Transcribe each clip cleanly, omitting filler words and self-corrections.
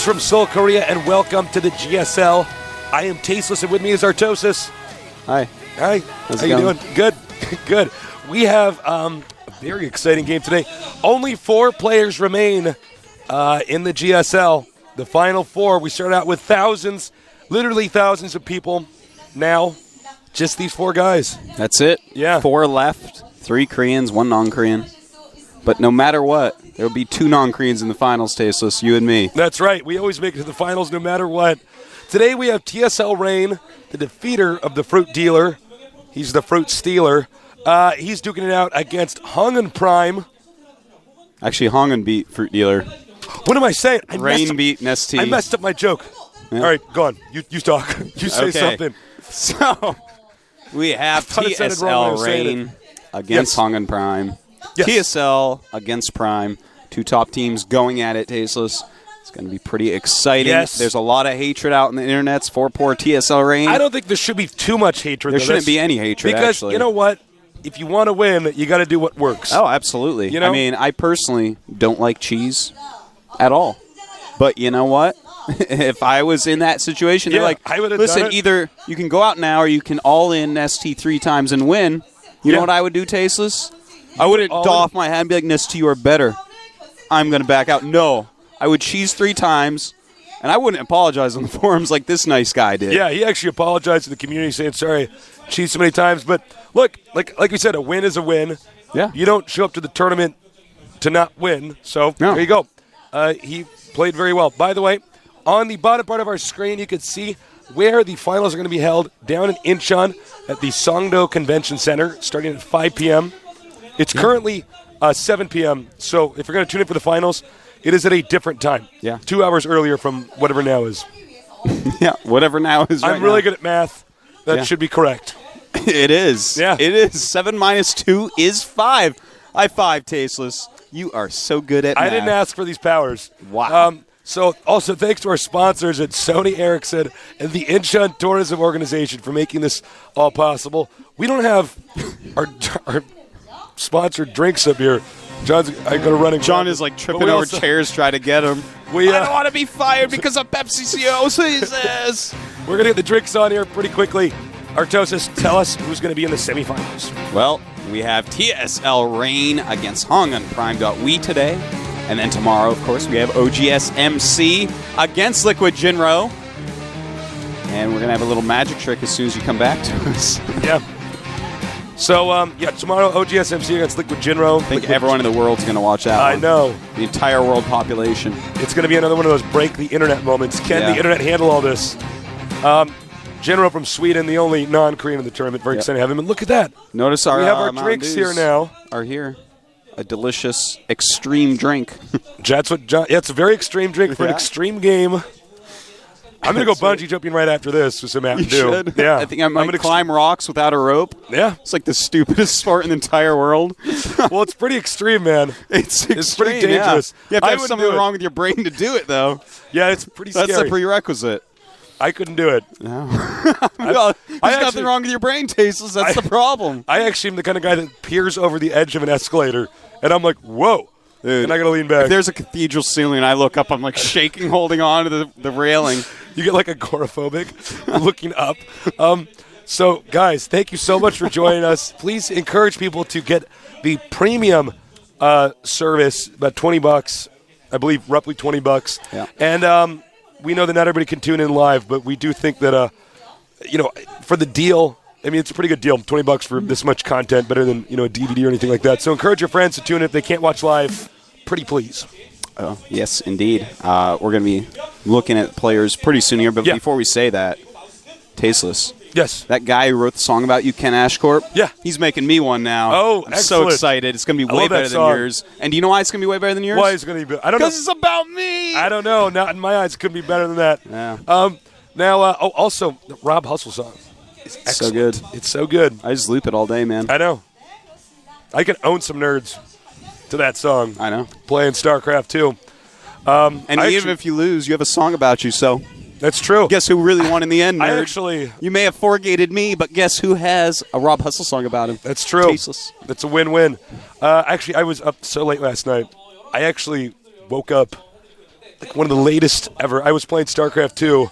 Greetings from Seoul, Korea, and welcome to the GSL. I am Tasteless, and with me is Artosis. Hi. Hi. How's How it you going? doing? Good. Good. We have a very exciting game today. Only 4 players remain in the GSL. The final 4. We start out with thousands, literally thousands of people. Now, just these 4 guys. That's it. Yeah. 4 left, 3 Koreans, 1 non-Korean. But no matter what, there will be 2 non-Koreans in the finals, Tasteless, you and me. That's right. We always make it to the finals no matter what. Today we have TSL Rain, the defeater of the Fruit Dealer. He's the Fruit Stealer. He's duking it out against HongUn Prime. Actually, HongUn beat Fruit Dealer. What am I saying? Rain beat Nestea. I messed up my joke. Yeah. All right, go on. You talk. You say something. So, we have thought it sounded wrong when I was TSL saying Rain against HongUn Prime. Yes. TSL against Prime. 2 top teams going at it, Tasteless. It's going to be pretty exciting. Yes. There's a lot of hatred out in the internets for poor TSL Rain. I don't think there should be too much hatred. There shouldn't be any hatred, because, actually. you know what? If you want to win, you got to do what works. Oh, absolutely. You know? I mean, I personally don't like cheese at all. But you know what? If I was in that situation, they're like, I would've listen, done it. either you can go out now or you can all in Nestea 3 times and win. You know Yeah. what I would do, Tasteless? I wouldn't doff my hat and be like, Nestea, you are better. I'm going to back out. No. I would cheese 3 times, and I wouldn't apologize on the forums like this nice guy did. Yeah, he actually apologized to the community saying, sorry, cheated so many times. But look, like we said, a win is a win. Yeah. You don't show up to the tournament to not win. So No. there you go. He played very well. By the way, on the bottom part of our screen, you can see where the finals are going to be held down in Incheon at the Songdo Convention Center starting at 5 p.m. It's currently 7 p.m., so if you're going to tune in for the finals, it is at a different time. Yeah. 2 hours earlier from whatever now is. Yeah, whatever now is right I'm really now. good at math. That Yeah. should be correct. It is. Yeah. It is. 7 minus 2 is 5. High five, Tasteless. You are so good at math. I didn't ask for these powers. Wow. So also thanks to our sponsors at Sony Ericsson and the Incheon Tourism Organization for making this all possible. We don't have our sponsored drinks up here. John's I got to run and John grab is like it. tripping But we over also- chairs trying to get him. We, I don't want to be fired because of Pepsi says. We're going to get the drinks on here pretty quickly. Artosis, tell us who's going to be in the semifinals. Well, we have TSL Rain against HongUn Prime.we today. And then tomorrow, of course, we have OGS MC against Liquid Jinro. And we're going to have a little magic trick as soon as you come back to us. Yeah. So, tomorrow OGS MC against Liquid Jinro. I think everyone in the world's going to watch that I one. know. The entire world population. It's going to be another one of those break the internet moments. Can Yeah. the internet handle all this? Jinro from Sweden, the only non-Korean in the tournament. Very excited to have him. And look at that. Notice our We have our Mountain drinks here Dews now. Are here. A delicious extreme drink. That's what John. Yeah, it's a very extreme drink for an Yeah. extreme game. I'm going to go bungee jumping right after this with some Mountain You Dew. should. Yeah. I think I might gonna climb rocks without a rope. Yeah. It's like the stupidest sport in the entire world. Well, it's pretty extreme, man. It's pretty extreme, dangerous. Yeah. You have to I have wouldn't something do it. wrong with your brain to do it, though. Yeah, it's pretty That's scary. the prerequisite. I couldn't do it. Well, there's actually- nothing wrong with your brain, Tasteless. That's the problem. I actually am the kind of guy that peers over the edge of an escalator, and I'm like, whoa. Dude, And I got to lean back. If there's a cathedral ceiling and I look up, I'm like shaking, holding on to the railing. You get like agoraphobic looking up. So, guys, thank you so much for joining us. Please encourage people to get the premium service, about $20, I believe, roughly $20. Yeah. And we know that not everybody can tune in live, but we do think that, for the deal, I mean, it's a pretty good deal. $20 for this much content, better than a DVD or anything like that. So encourage your friends to tune in if they can't watch live. Pretty please. Oh, yes, indeed. We're going to be looking at players pretty soon here, but Yeah. before we say that, Tasteless. Yes. That guy who wrote the song about you, Ken Ashcorp. Yeah. He's making me one now. Oh, I'm so excellent. excited. It's going to be I way love that better than song. yours. And do you know why it's going to be way better than yours? Why is it going to be? I don't know. Because it's about me. I don't know. Not in my eyes. It could be better than that. Yeah. Also, the Rob Hustle song. It's so good. It's so good. I just loop it all day, man. I know. I can own some nerds to that song. I know. Playing StarCraft too. And even if you lose, you have a song about you, so that's true. guess who really won in the end, nerd? I You may have foregated me, but guess who has a Rob Hustle song about him? That's true. Tasteless. That's a win-win. I was up so late last night. I actually woke up like one of the latest ever. I was playing Starcraft 2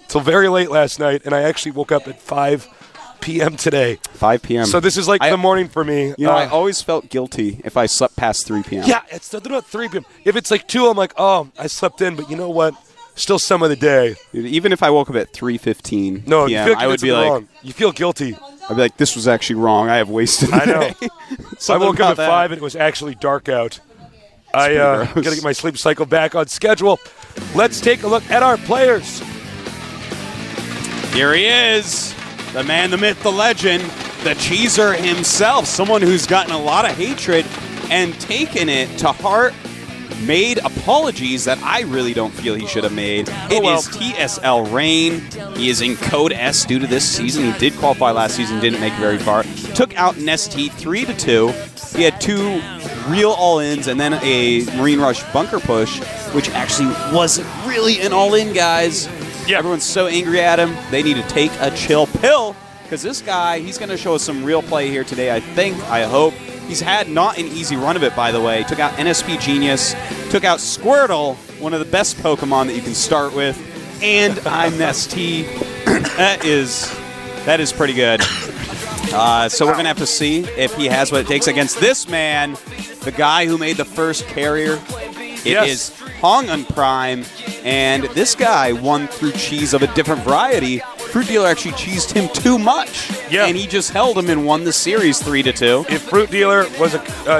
till very late last night, and I actually woke up at 5 p.m. today. 5 p.m. So this is like the morning for me. You know, I always felt guilty if I slept past 3 p.m. Yeah, it's nothing about 3 p.m. If it's like 2, I'm like, oh, I slept in, but you know what? Still some of the day. Even if I woke up at 3:15 No, p.m., you feel like I would be like, wrong. You feel guilty. I'd be like, this was actually wrong. I have wasted the I know. day. I woke up at 5 and it was actually dark out. I got to get my sleep cycle back on schedule. Let's take a look at our players. Here he is, the man, the myth, the legend, the cheeser himself, someone who's gotten a lot of hatred and taken it to heart, made apologies that I really don't feel he should have made. It is TSL Rain. He is in Code S due to this season. He did qualify last season, didn't make it very far. Took out Nestea 3-2. He had 2 real all-ins and then a Marine Rush bunker push, which actually wasn't really an all-in, guys. Yeah. Everyone's so angry at him. They need to take a chill pill because this guy, he's going to show us some real play here today, I think, I hope. He's had not an easy run of it, by the way. Took out NSP Genius, took out Squirtle, one of the best Pokemon that you can start with, and I'm Nestea. That is pretty good. So we're going to have to see if he has what it takes against this man, the guy who made the first carrier. It is HongUn Prime, and this guy won through cheese of a different variety. Fruit Dealer actually cheesed him too much, and he just held him and won the series 3-2. If Fruit Dealer was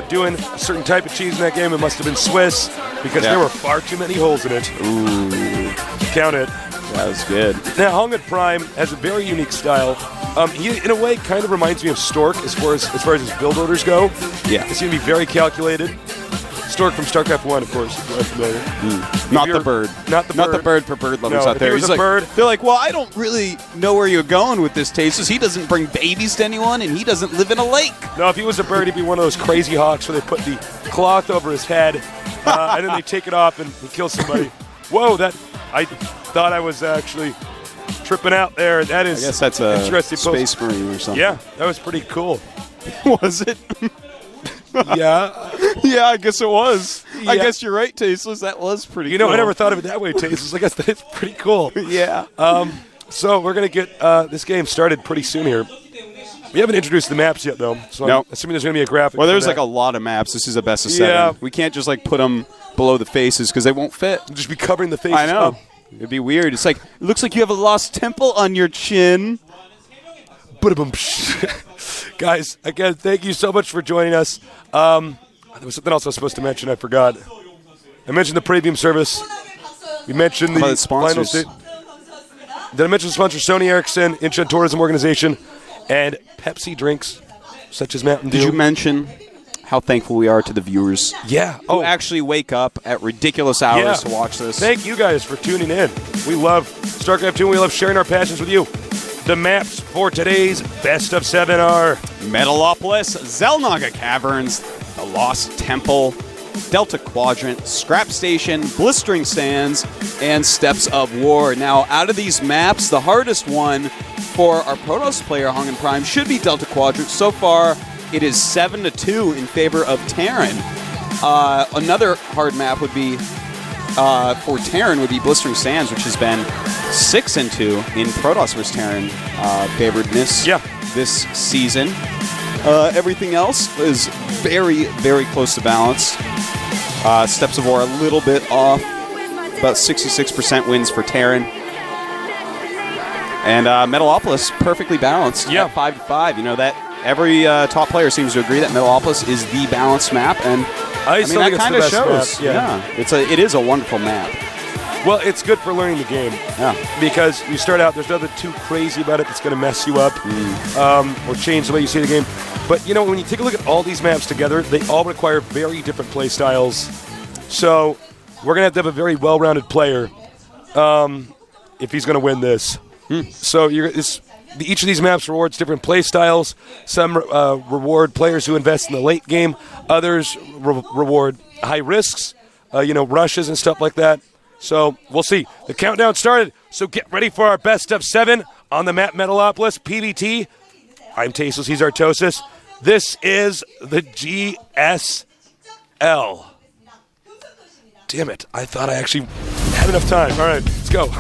doing a certain type of cheese in that game, it must have been Swiss because there were far too many holes in it. Ooh. Count it. That was good. Now, HongUn Prime has a very unique style. He, in a way, kind of reminds me of Stork as far as his build orders go. Yeah. It's going to be very calculated. Stork from Starcraft 1, of course, if you're familiar. Not the bird. Not the bird. Not the bird for bird lovers out there. He's like, bird. They're like, well, I don't really know where you're going with this, Tasus. He doesn't bring babies to anyone, and he doesn't live in a lake. No, if he was a bird, he'd be one of those crazy hawks where they put the cloth over his head, and then they take it off and he kills somebody. Whoa, I thought I was actually tripping out there. That is, I guess that's a interesting Space Marine or something. Yeah, that was pretty cool. Was it? Yeah. Yeah, I guess it was. Yeah. I guess you're right, Tasteless. That was pretty cool. You know, I never thought of it that way, Tasteless. I guess that is pretty cool. Yeah. So we're going to get this game started pretty soon here. We haven't introduced the maps yet, though. So I'm assuming there's going to be a graphic. Well, there's like a lot of maps. This is a best of 7. Yeah. We can't just like put them below the faces because they won't fit. We'll just be covering the faces. I know. It'd be weird. It's like, it looks like you have a lost temple on your chin. Guys, again, thank you so much for joining us. There was something else I was supposed to mention. I forgot. I mentioned the premium service. We mentioned the sponsors. Did I mention the sponsor? Sony Ericsson, Incheon Tourism Organization, and Pepsi drinks, such as Mountain Dew. Did you mention how thankful we are to the viewers? Yeah. Who actually wake up at ridiculous hours to watch this. Thank you guys for tuning in. We love StarCraft 2, and we love sharing our passions with you. The maps for today's Best of 7 are Metalopolis, Zelnaga Caverns, the Lost Temple, Delta Quadrant, Scrap Station, Blistering Sands, and Steps of War. Now, out of these maps, the hardest one for our Protoss player, HongUn Prime, should be Delta Quadrant. So far, it is 7-2 in favor of Terran. Another hard map would be for Terran would be Blistering Sands, which has been 6-2 in Protoss vs. Terran favoredness this season. Everything else is very, very close to balance. Steps of War a little bit off, about 66% wins for Terran. And Metalopolis perfectly balanced at 5-5. You know that every top player seems to agree that Metalopolis is the balanced map, and I mean that kind of shows. It is a wonderful map. Well, it's good for learning the game. Yeah. Because you start out, there's nothing too crazy about it that's going to mess you up or change the way you see the game. But, you know, when you take a look at all these maps together, they all require very different play styles. So we're going to have a very well-rounded player if he's going to win this. So each of these maps rewards different play styles. Some reward players who invest in the late game. Others reward high risks, rushes and stuff like that. So we'll see. The countdown started, so get ready for our Best of 7 on the map Metalopolis PVT. I'm Tasteless, he's Artosis. This is the GSL. Damn it. I thought I actually had enough time. All right, let's go.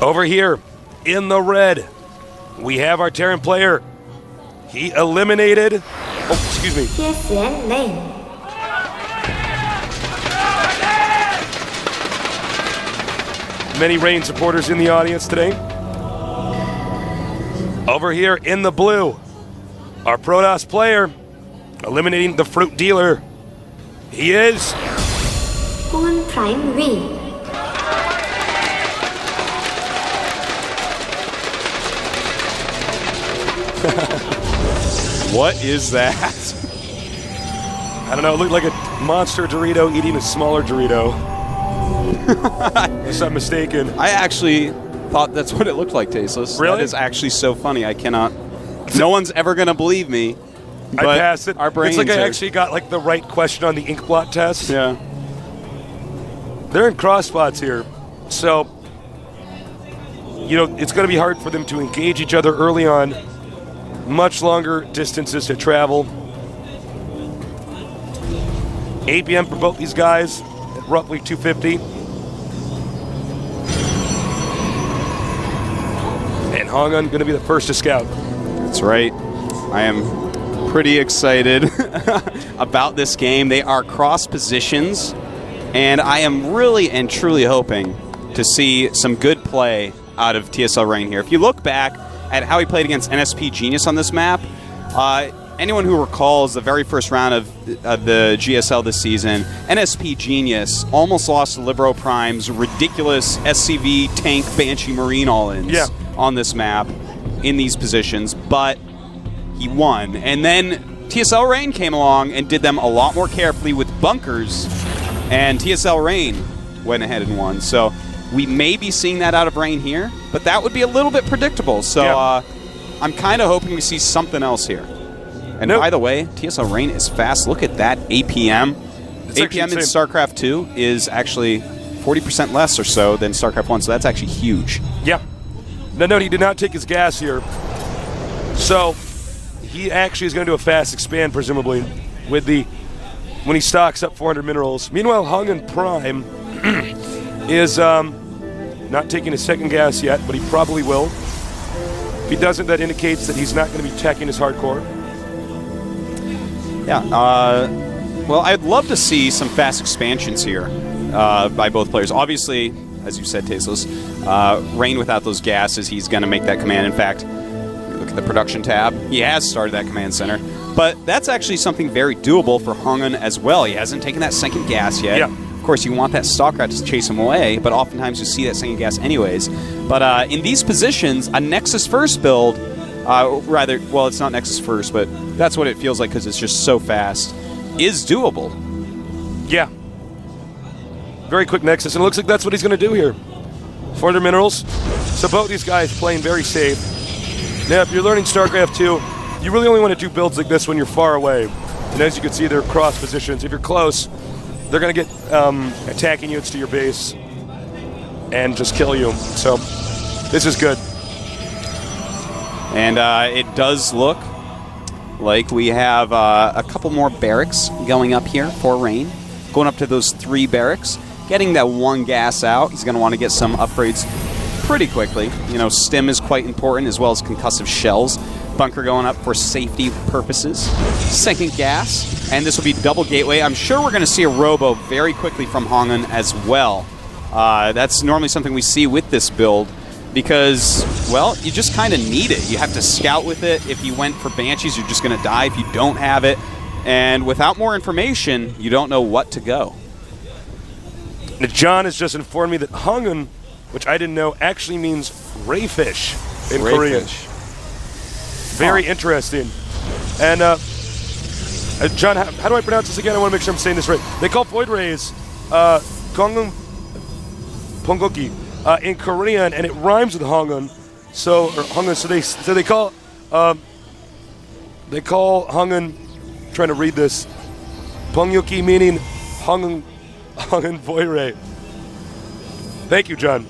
Over here in the red, we have our Terran player. He eliminated... Oh, excuse me. GSL Rain. Many Rain supporters in the audience today. Over here in the blue, our Protoss player eliminating the fruit dealer. He is... HongUn Prime Win. What is that? I don't know, it looked like a monster Dorito eating a smaller Dorito. Unless I'm mistaken. I actually thought that's what it looked like, Tasteless. Really? That is actually so funny. I cannot... No one's ever going to believe me. I but passed it. Our brains it's like I are- actually got like the right question on the ink blot test. Yeah. They're in cross spots here. So, you know, it's going to be hard for them to engage each other early on. Much longer distances to travel. 8 p.m. for both these guys at roughly 250. And HongUn going to be the first to scout. That's right. I am pretty excited about this game. They are cross positions, and I am really and truly hoping to see some good play out of TSL Rain here. If you look back at how he played against NSP Genius on this map, anyone who recalls the very first round of the GSL this season, NSP Genius almost lost to Libero Prime's ridiculous SCV tank Banshee Marine all-ins on this map in these positions, but he won. And then TSL Rain came along and did them a lot more carefully with bunkers, and TSL Rain went ahead and won. So we may be seeing that out of Rain here, but that would be a little bit predictable. So I'm kind of hoping we see something else here. And by the way, TSL Rain is fast. Look at that APM. APM in StarCraft 2 is actually 40% less or so than StarCraft 1, so that's actually huge. Yeah. No, he did not take his gas here. So he actually is going to do a fast expand, presumably, with when he stocks up 400 minerals. Meanwhile, HongUn Prime is not taking his second gas yet, but he probably will. If he doesn't, that indicates that he's not going to be teching his hardcore. Yeah. Well, I'd love to see some fast expansions here by both players. Obviously, as you said, Tasteless, Rain without those gases, he's going to make that command. In fact, look at the production tab. He has started that command center. But that's actually something very doable for HongUn as well. He hasn't taken that second gas yet. Yeah. Of course, you want that Starcraft to chase him away, but oftentimes you see that second gas anyways. But in these positions, a Nexus First build, well, it's not Nexus First, but that's what it feels like because it's just so fast, is doable. Yeah. Very quick Nexus, and it looks like that's what he's going to do here. 400 minerals. So both these guys playing very safe. Now, if you're learning StarCraft 2, you really only want to do builds like this when you're far away. And as you can see, they're cross positions. If you're close, they're going to get attacking units to your base and just kill you. So this is good. And it does look like we have a couple more barracks going up here for Rain. Going up to those 3 barracks. Getting that 1 gas out. He's going to want to get some upgrades pretty quickly. You know, stim is quite important, as well as concussive shells. Bunker going up for safety purposes. Second gas, and this will be double gateway. I'm sure we're going to see a robo very quickly from HongUn as well. That's normally something we see with this build because, well, you just kind of need it. You have to scout with it. If you went for Banshees, you're just going to die if you don't have it. And without more information, you don't know what to go. Now, John has just informed me that HongUn, which I didn't know, actually means rayfish in Korean. Very interesting. And John, how do I pronounce this again? I want to make sure I'm saying this right. They call void rays Kongung Pongoki in Korean, and it rhymes with HongUn. So HongUn. So they call HongUn. Trying to read this. Pongyuki meaning HongUn Voire. Thank you, John.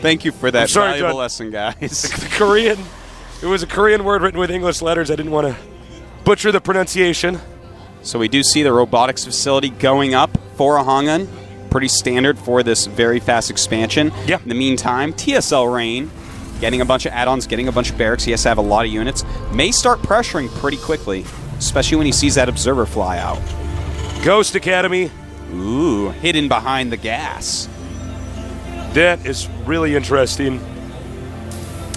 Thank you for that sorry, valuable John. lesson, guys. The Korean, it was a Korean word written with English letters. I didn't want to butcher the pronunciation. So we do see the robotics facility going up for a HongUn. Pretty standard for this very fast expansion. Yeah. In the meantime, TSL Rain, getting a bunch of add-ons, getting a bunch of barracks. He has to have a lot of units. May start pressuring pretty quickly, especially when he sees that observer fly out. Ghost Academy. Ooh, hidden behind the gas. That is really interesting.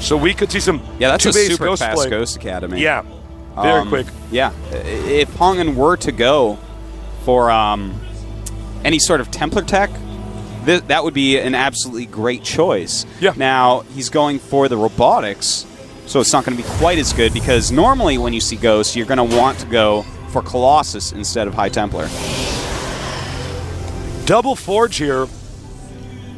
So we could see some Yeah, that's a two-base super Ghost fast play. Ghost Academy. Yeah, very quick. Yeah. If HongUn were to go for any sort of Templar tech, that would be an absolutely great choice. Yeah. Now, he's going for the robotics, so it's not going to be quite as good because normally when you see Ghost, you're going to want to go for Colossus instead of High Templar. Double Forge here.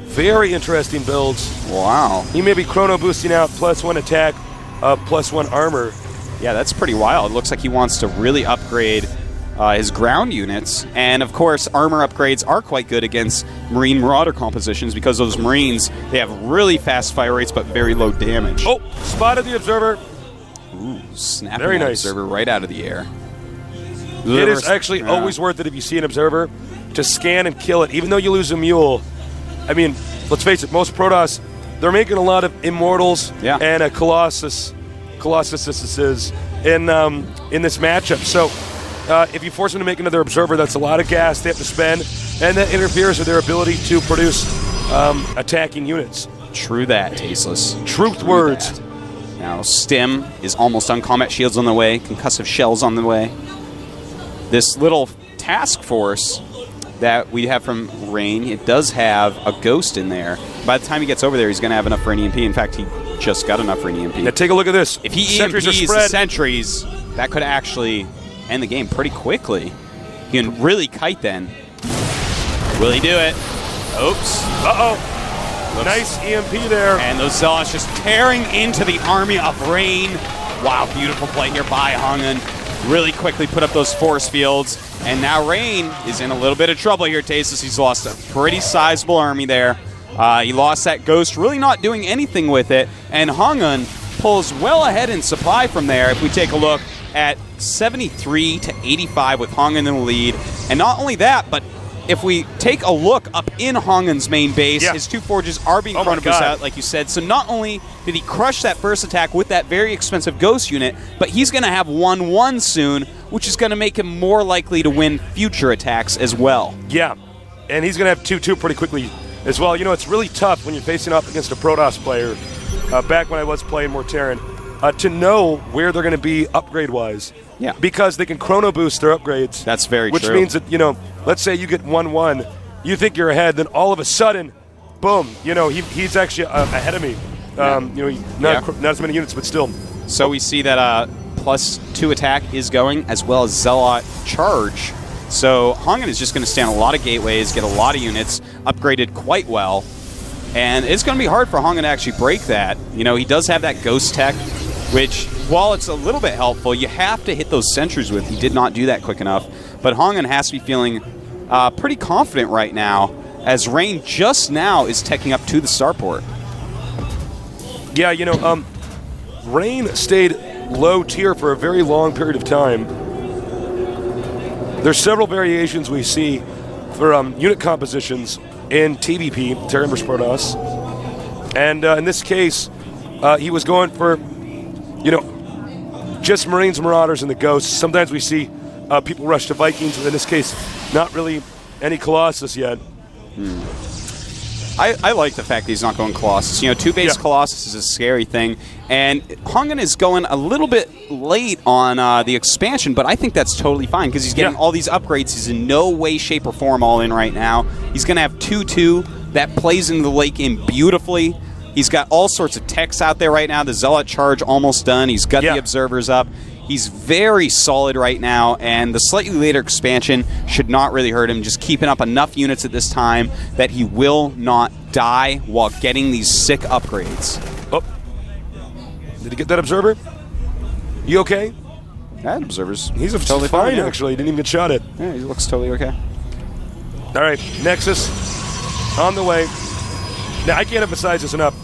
Very interesting builds. Wow. He may be chrono boosting out +1 attack, +1 armor. Yeah, that's pretty wild. Looks like he wants to really upgrade his ground units. And, of course, armor upgrades are quite good against Marine Marauder compositions because those Marines, they have really fast fire rates but very low damage. Oh, spotted the Observer. Ooh, snapping Very that nice. Observer right out of the air. It is actually always worth it if you see an Observer to scan and kill it. Even though you lose a Mule, I mean, let's face it, most Protoss, they're making a lot of Immortals and a Colossuses in this matchup. So if you force them to make another Observer, that's a lot of gas they have to spend, and that interferes with their ability to produce attacking units. True that, Tasteless. Truth words. That. Now, Stim is almost done. Combat shields on the way. Concussive shells on the way. This little task force that we have from Rain, it does have a Ghost in there. By the time he gets over there, he's going to have enough for an EMP. In fact, he just got enough for an EMP. Now take a look at this. If he Sentries are EMPs the spread. sentries, that could actually end the game pretty quickly. He can really kite then. Will he do it? Oops. Uh-oh. Nice EMP there. And those Zealots just tearing into the army of Rain. Wow, beautiful play here by HongUn. Really quickly put up those force fields. And now Rain is in a little bit of trouble here, Tasteless. He's lost a pretty sizable army there. He lost that Ghost, really not doing anything with it. And HongUn pulls well ahead in supply from there. If we take a look at 73 to 85 with HongUn in the lead. And not only that, but if we take a look up in HongUn's main base, his two forges are being chrono boosted out, like you said. So not only did he crush that first attack with that very expensive Ghost unit, but he's going to have 1-1 soon, which is going to make him more likely to win future attacks as well. Yeah, and he's going to have 2-2 pretty quickly as well. You know, it's really tough when you're facing off against a Protoss player, back when I was playing more Terran, to know where they're going to be upgrade-wise. Yeah. Because they can chrono boost their upgrades. That's very true. Which means that, you know, let's say you get 1-1, you think you're ahead, then all of a sudden, boom, you know, he's actually ahead of me. You know, not as many units, but still. So we see that +2 attack is going, as well as Zealot charge. So HongUn is just going to stand a lot of gateways, get a lot of units, upgraded quite well. And it's going to be hard for HongUn to actually break that. You know, he does have that Ghost tech, which, while it's a little bit helpful, you have to hit those sentries with. He did not do that quick enough. But HongUn has to be feeling pretty confident right now, as Rain just now is teching up to the starport. Yeah, you know, Rain stayed low tier for a very long period of time. There's several variations we see for unit compositions in TVP, Terran vs. Protoss. And in this case, he was going for, you know, just Marines, Marauders, and the Ghosts. Sometimes we see people rush to Vikings, but in this case, not really any Colossus yet. I like the fact that he's not going Colossus. You know, two-base Colossus is a scary thing, and HongUn is going a little bit late on the expansion, but I think that's totally fine because he's getting all these upgrades. He's in no way, shape, or form all in right now. He's going to have 2-2. That plays into the late game beautifully. He's got all sorts of techs out there right now. The Zealot charge almost done. He's got the Observers up. He's very solid right now, and the slightly later expansion should not really hurt him. Just keeping up enough units at this time that he will not die while getting these sick upgrades. Oh. Did he get that Observer? You okay? That observer's He's totally fine, yeah. actually. He didn't even get shot at. Yeah, he looks totally okay. All right, Nexus on the way. Now, I can't emphasize this enough.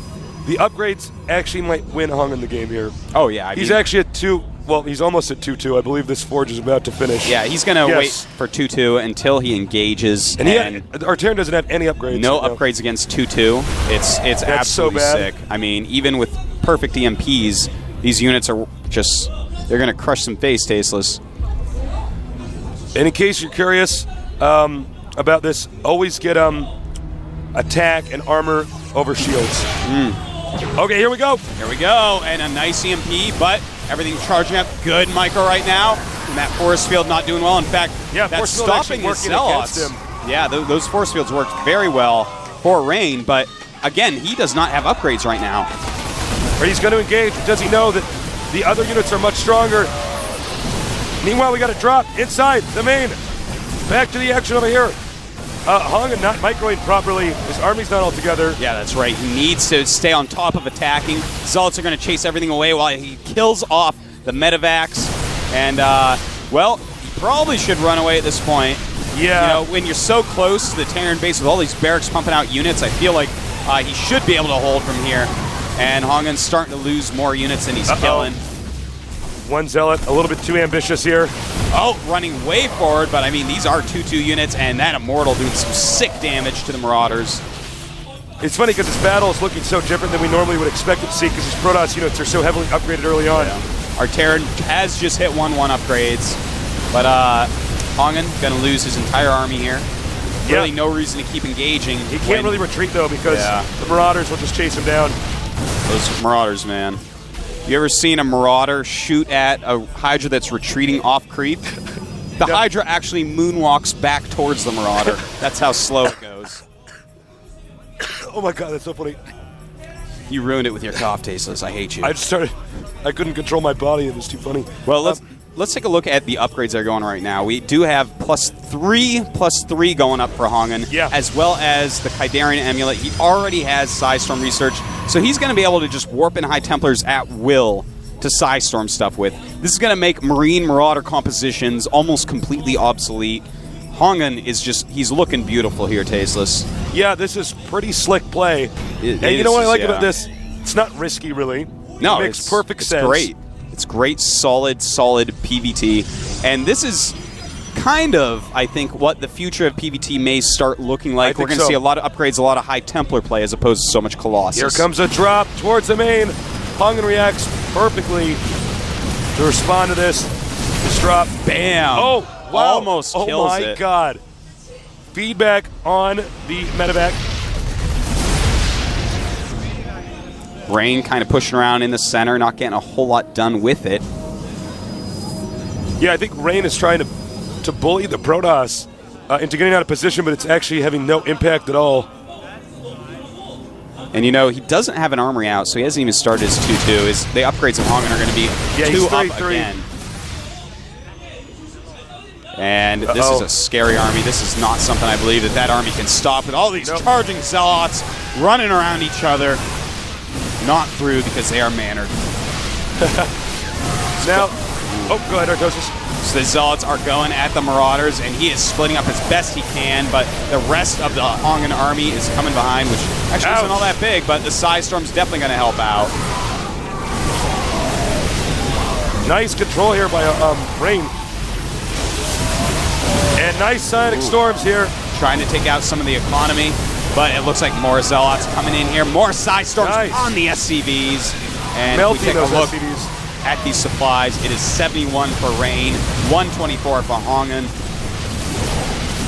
The upgrades actually might win HongUn the game here. Oh, yeah. He's actually at 2. Well, he's almost at 2-2. I believe this Forge is about to finish. Yeah, he's going to wait for 2-2 until he engages. And Artern doesn't have any upgrades. No upgrades against 2-2. It's absolutely so sick. I mean, even with perfect EMPs, these units are just, they're going to crush some face, Tasteless. And in case you're curious about this, always get attack and armor over shields. Okay, here we go. Here we go, and a nice EMP, but everything charging up. Good micro right now, and that force field not doing well. In fact, that's force field stopping his actually working against Zealots. Yeah, those force fields worked very well for Rain, but again, he does not have upgrades right now. Or he's going to engage. Does he know that the other units are much stronger? Meanwhile, we got a drop inside the main. Back to the action over here. HongUn not microing properly. His army's not all together. Yeah, that's right. He needs to stay on top of attacking. Zealots are going to chase everything away while he kills off the medevacs. And, well, he probably should run away at this point. Yeah. You know, when you're so close to the Terran base with all these barracks pumping out units, I feel like he should be able to hold from here. And HongUn's starting to lose more units than he's killing. One Zealot, a little bit too ambitious here. Oh, running way forward, but I mean, these are 2-2 units, and that Immortal doing some sick damage to the Marauders. It's funny because this battle is looking so different than we normally would expect it to see because these Protoss units are so heavily upgraded early on. Yeah. Our Terran has just hit 1-1 upgrades, but HongUn going to lose his entire army here. Really no reason to keep engaging. He can't really retreat, though, because the Marauders will just chase him down. Those Marauders, man. You ever seen a Marauder shoot at a Hydra that's retreating off creep? The Hydra actually moonwalks back towards the Marauder. That's how slow it goes. Oh my god, that's so funny. You ruined it with your cough, Tasteless. I hate you. I couldn't control my body. It was too funny. Well, let's take a look at the upgrades that are going right now. We do have +3/+3 going up for HongUn, as well as the Kaidarian Amulet. He already has Psystorm Research, so he's going to be able to just warp in High Templars at will to Psystorm stuff with. This is going to make Marine Marauder compositions almost completely obsolete. HongUn is just, he's looking beautiful here, Tasteless. Yeah, this is pretty slick play. And you know what I like about this? It's not risky, really. No, it makes perfect sense. It's great. It's great, solid PVT. And this is kind of, I think, what the future of PVT may start looking like. We're going to see a lot of upgrades, a lot of High Templar play as opposed to so much Colossus. Here comes a drop towards the main. HongUn reacts perfectly to respond to this. This drop. Bam. Oh, wow. Almost kills it. Oh, my God. Feedback on the medevac. Rain kind of pushing around in the center, not getting a whole lot done with it. Yeah, I think Rain is trying to bully the Protoss into getting out of position, but it's actually having no impact at all. And you know, he doesn't have an armory out, so he hasn't even started his 2-2. The upgrades of HongUn are going to be 2 up again. And this is a scary army. This is not something I believe that army can stop with all these charging Zealots running around each other. Not through because they are mannered. Now, go ahead, Artosis. So the Zealots are going at the Marauders, and he is splitting up as best he can, but the rest of the HongUn army is coming behind, which actually isn't all that big, but the Psystorm's definitely going to help out. Nice control here by Rain. And nice Sonic Storms here. Trying to take out some of the economy, but it looks like more Zealots coming in here. More Psystorms on the SCVs. And if we take a look at these supplies, it is 71 for Rain, 124 for HongUn.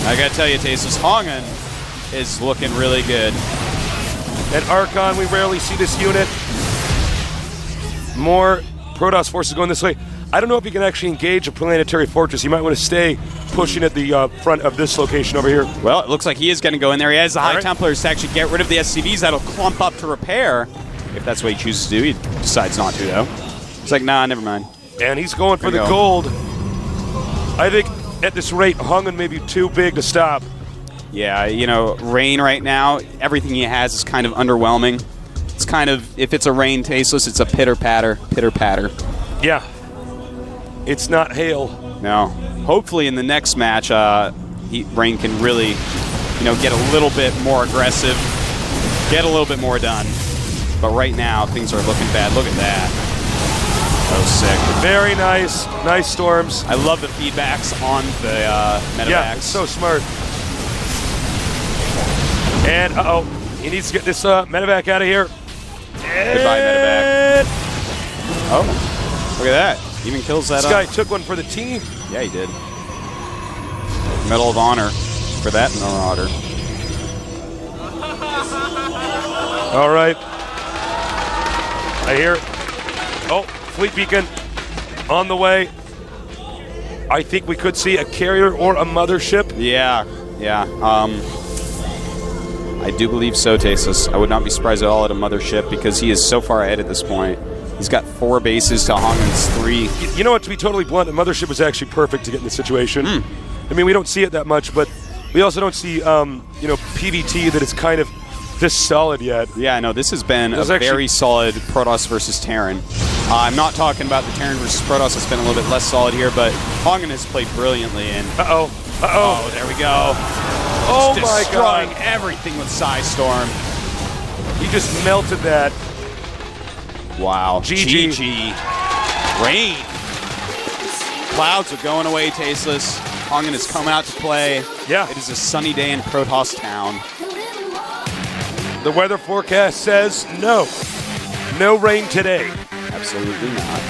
I gotta tell you, Tasteless, HongUn is looking really good. And Archon, we rarely see this unit. More Protoss forces going this way. I don't know if you can actually engage a planetary fortress. You might want to stay pushing at the front of this location over here. Well, it looks like he is going to go in there. He has the High Templars to actually get rid of the SCVs that'll clump up to repair. If that's what he chooses to do, he decides not to, though. It's like, nah, never mind. And he's going for the gold. I think at this rate, HongUn may be too big to stop. Yeah, you know, Rain right now, everything he has is kind of underwhelming. It's kind of, if it's a Rain Tasteless, it's a pitter-patter, pitter-patter. Yeah. It's not hail. No. Hopefully in the next match, Rain can really, get a little bit more aggressive, get a little bit more done. But right now, things are looking bad. Look at that. So sick. Very nice. Nice storms. I love the feedbacks on the medevacs. Yeah, it's so smart. And, he needs to get this medevac out of here. Goodbye, medevac. Oh, look at that. Even kills that. This guy took one for the team. Yeah, he did. Medal of Honor for that Marauder. All right. I hear it. Oh, Fleet Beacon on the way. I think we could see a carrier or a mothership. Yeah. I do believe so, Tasteless. I would not be surprised at all at a mothership because he is so far ahead at this point. He's got 4 bases to HongUn's 3. You know what, to be totally blunt, a mothership was actually perfect to get in this situation. I mean, we don't see it that much, but we also don't see, PVT that is kind of this solid yet. Yeah, no, this has been a very solid Protoss versus Terran. I'm not talking about the Terran versus Protoss. It's been a little bit less solid here, but HongUn has played brilliantly. And Oh, there we go. Oh just my God. destroying everything with Psystorm. He just melted that. Wow. GG. Rain. Clouds are going away, Tasteless. HongUn is coming out to play. Yeah. It is a sunny day in Protoss Town. The weather forecast says no. No rain today. Absolutely not.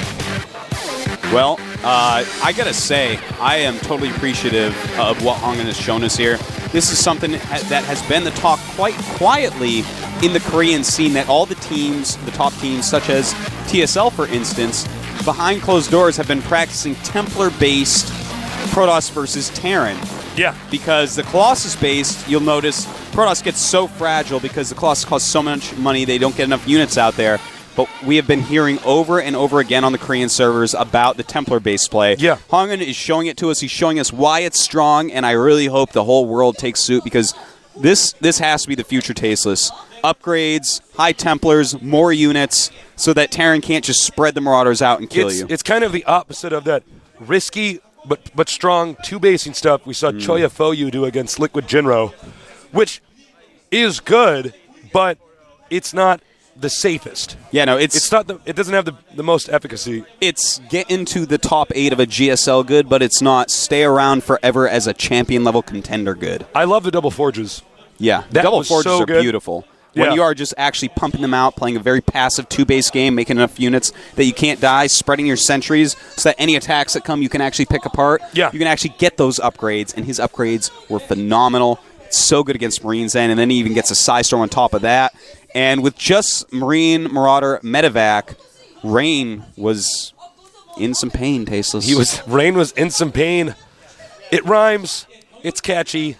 Well, I gotta say, I am totally appreciative of what HongUn has shown us here. This is something that has been the talk quite quietly in the Korean scene, that all the teams, the top teams, such as TSL, for instance, behind closed doors have been practicing Templar-based Protoss versus Terran. Yeah. Because the Colossus-based, you'll notice, Protoss gets so fragile because the Colossus costs so much money, they don't get enough units out there. But we have been hearing over and over again on the Korean servers about the Templar-based play. Yeah. HongUn is showing it to us. He's showing us why it's strong, and I really hope the whole world takes suit because this has to be the future, Tasteless. Upgrades, high Templars, more units, so that Terran can't just spread the Marauders out and kill you. It's kind of the opposite of that risky but strong two-basing stuff we saw Choya Foyu do against Liquid Jinro, which is good, but it's not the safest. Yeah, no, it's not. It doesn't have the most efficacy. It's get into the top 8 of a GSL good, but it's not stay around forever as a champion level contender good. I love the double forges. Yeah, that double was forges so are good. beautiful. When you are just actually pumping them out, playing a very passive 2-base game, making enough units that you can't die, spreading your sentries so that any attacks that come you can actually pick apart. Yeah. You can actually get those upgrades, and his upgrades were phenomenal. It's so good against Marines then, and then he even gets a Psystorm on top of that. And with just Marine, Marauder, Medevac, Rain was in some pain, Tasteless. Rain was in some pain. It rhymes. It's catchy.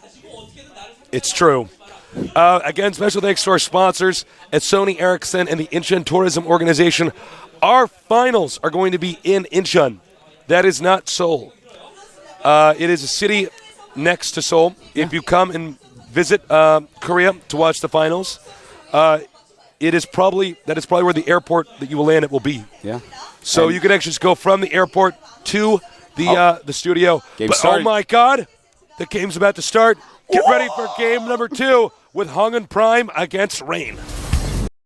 It's true. Again, special thanks to our sponsors at Sony Ericsson and the Incheon Tourism Organization. Our finals are going to be in Incheon. That is not Seoul. It is a city next to Seoul. Yeah. If you come and visit Korea to watch the finals, that is probably where the airport that you will land at will be. Yeah. So you can actually just go from the airport to the studio. Oh my God, the game's about to start. Get ready for game number 2 with HongUn Prime against Rain.